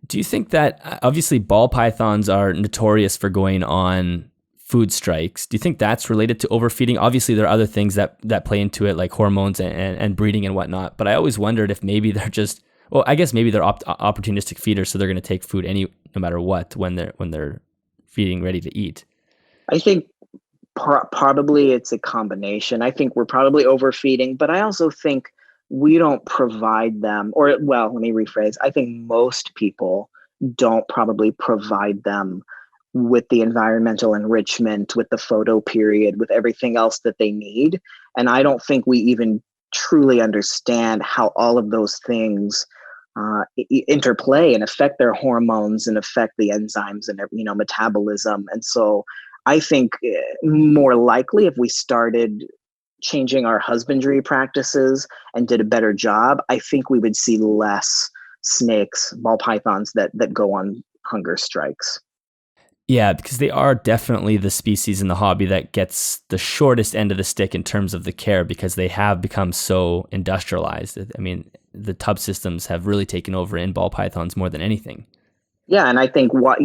Do you think that obviously ball pythons are notorious for going on food strikes? Do you think that's related to overfeeding? Obviously, there are other things that play into it, like hormones and breeding and whatnot. But I always wondered if maybe they're just, well, I guess maybe they're opportunistic feeders, so they're going to take food no matter what when they're feeding ready to eat. I think probably it's a combination. I think we're probably overfeeding, but I also think we don't provide them, or well, let me rephrase. I think most people don't probably provide them with the environmental enrichment, with the photo period, with everything else that they need. And I don't think we even truly understand how all of those things interplay and affect their hormones and affect the enzymes and metabolism. And so I think more likely if we started changing our husbandry practices and did a better job, I think we would see less snakes, ball pythons that go on hunger strikes. Yeah, because they are definitely the species in the hobby that gets the shortest end of the stick in terms of the care because they have become so industrialized. I mean, the tub systems have really taken over in ball pythons more than anything. Yeah, and I think why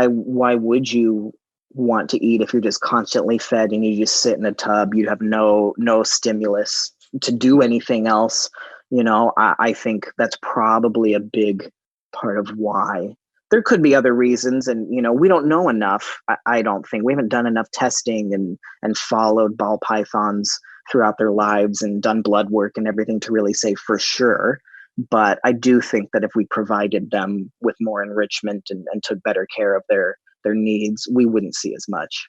would you want to eat if you're just constantly fed and you just sit in a tub? You have no stimulus to do anything else. I think that's probably a big part of why. There could be other reasons, and we don't know enough. I don't think we haven't done enough testing and followed ball pythons throughout their lives and done blood work and everything to really say for sure. But I do think that if we provided them with more enrichment and took better care of their needs, we wouldn't see as much.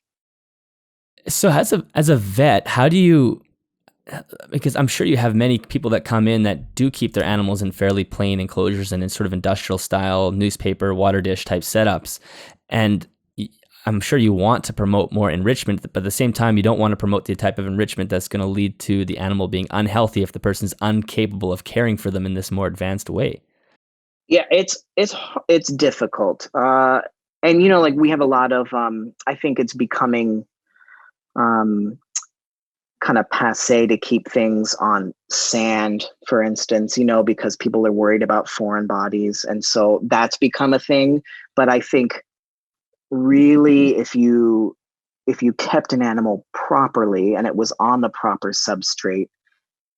So as a vet, how do you, because I'm sure you have many people that come in that do keep their animals in fairly plain enclosures and in sort of industrial style newspaper water dish type setups, and I'm sure you want to promote more enrichment, but at the same time you don't want to promote the type of enrichment that's going to lead to the animal being unhealthy if the person's incapable of caring for them in this more advanced way. Yeah, it's difficult. And like we have a lot of I think it's becoming um kind of passe to keep things on sand, for instance, because people are worried about foreign bodies. And so that's become a thing. But I think really if you kept an animal properly and it was on the proper substrate,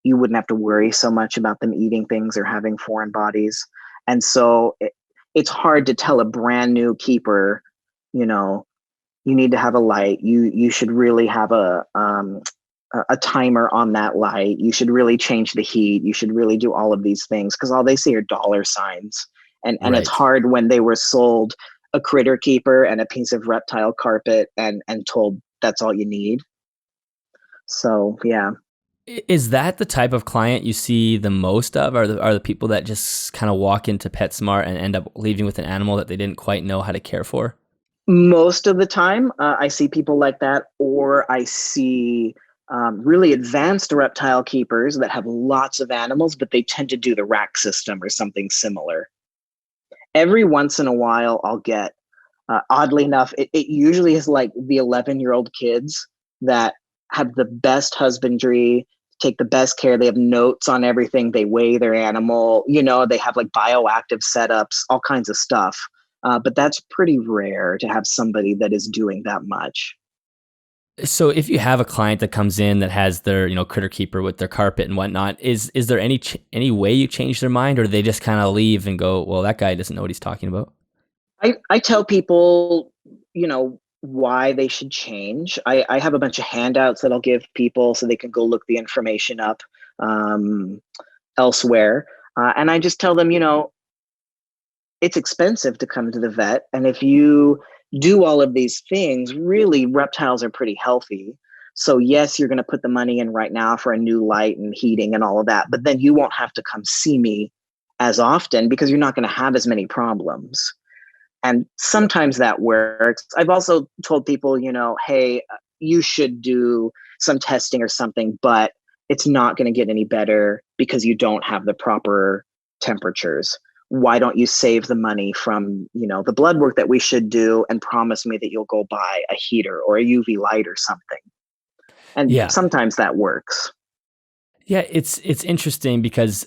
you wouldn't have to worry so much about them eating things or having foreign bodies. And so it's hard to tell a brand new keeper, you know, you need to have a light. You should really have a timer on that light. You should really change the heat. You should really do all of these things because all they see are dollar signs. And it's Right. hard when they were sold a critter keeper and a piece of reptile carpet and told that's all you need. So yeah. Is that the type of client you see the most of? Are the people that just kind of walk into PetSmart and end up leaving with an animal that they didn't quite know how to care for? Most of the time, I see people like that, or I see really advanced reptile keepers that have lots of animals, but they tend to do the rack system or something similar. Every once in a while, I'll get, oddly enough, it usually is like the 11-year-old kids that have the best husbandry, take the best care. They have notes on everything. They weigh their animal, they have like bioactive setups, all kinds of stuff. But that's pretty rare to have somebody that is doing that much. So if you have a client that comes in that has their, critter keeper with their carpet and whatnot, is there any way you change their mind, or do they just kind of leave and go, well, that guy doesn't know what he's talking about? I tell people, why they should change. I have a bunch of handouts that I'll give people so they can go look the information up um, elsewhere. And I just tell them, it's expensive to come to the vet. And if you do all of these things, really, reptiles are pretty healthy. So, yes, you're going to put the money in right now for a new light and heating and all of that. But then you won't have to come see me as often because you're not going to have as many problems. And sometimes that works. I've also told people, hey, you should do some testing or something, but it's not going to get any better because you don't have the proper temperatures. Why don't you save the money from, the blood work that we should do and promise me that you'll go buy a heater or a UV light or something? And Yeah. sometimes that works. Yeah, it's interesting because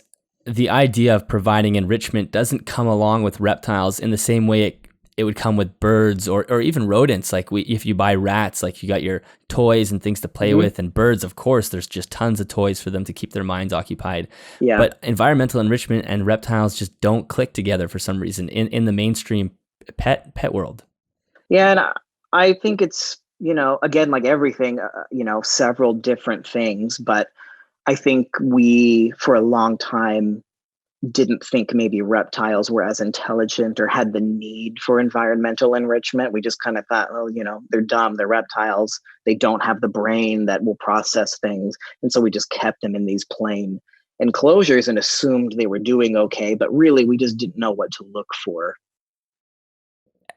the idea of providing enrichment doesn't come along with reptiles in the same way it would come with birds or even rodents. Like if you buy rats, like you got your toys and things to play Hmm. with, and birds, of course, there's just tons of toys for them to keep their minds occupied. Yeah. But environmental enrichment and reptiles just don't click together for some reason in the mainstream pet world. Yeah. And I think it's, again, like everything, several different things, but I think we, for a long time, didn't think maybe reptiles were as intelligent or had the need for environmental enrichment. We just kind of thought, oh, they're dumb, they're reptiles. They don't have the brain that will process things. And so we just kept them in these plain enclosures and assumed they were doing okay. But really, we just didn't know what to look for.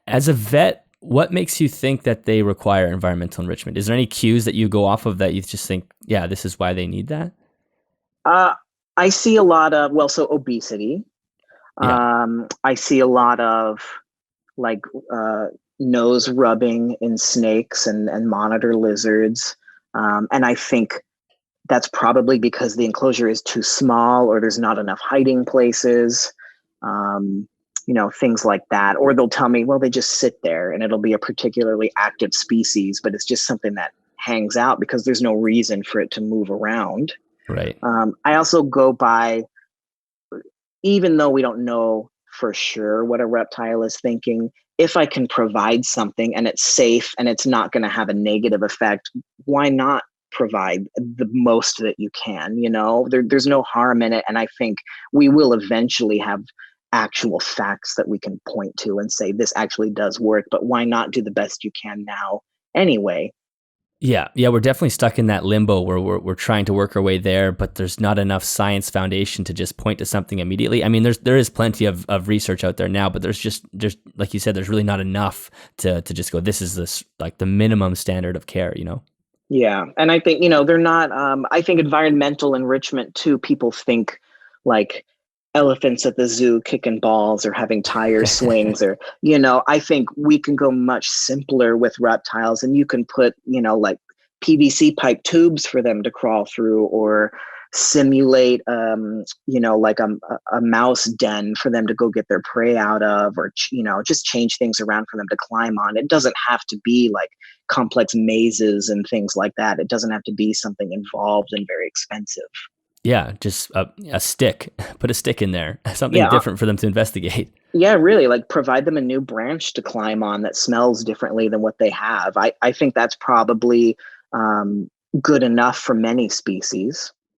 As a vet, what makes you think that they require environmental enrichment? Is there any cues that you go off of that you just think, yeah, this is why they need that? Uh, I see a lot of, well, so obesity. Yeah. I see a lot of like uh, nose rubbing in snakes and monitor lizards. And I think that's probably because the enclosure is too small or there's not enough hiding places, um, things like that. Or they'll tell me, well, they just sit there and it'll be a particularly active species, but it's just something that hangs out because there's no reason for it to move around. Right. I also go by, even though we don't know for sure what a reptile is thinking, if I can provide something and it's safe and it's not going to have a negative effect, why not provide the most that you can? There's no harm in it. And I think we will eventually have actual facts that we can point to and say, this actually does work, but why not do the best you can now anyway? Yeah, yeah, we're definitely stuck in that limbo where we're trying to work our way there, but there's not enough science foundation to just point to something immediately. I mean, there is plenty of research out there now, but there's like you said, there's really not enough to just go, this is this like the minimum standard of care. Yeah. And I think, they're not, I think environmental enrichment too, people think like elephants at the zoo kicking balls or having tire swings or, I think we can go much simpler with reptiles and you can put, like PVC pipe tubes for them to crawl through or simulate, like a mouse den for them to go get their prey out of or, just change things around for them to climb on. It doesn't have to be like complex mazes and things like that. It doesn't have to be something involved and very expensive. Yeah, just a stick, put a stick in there, something Yeah, different for them to investigate. yeah, really, like provide them a new branch to climb on that smells differently than what they have. I think that's probably um, good enough for many species.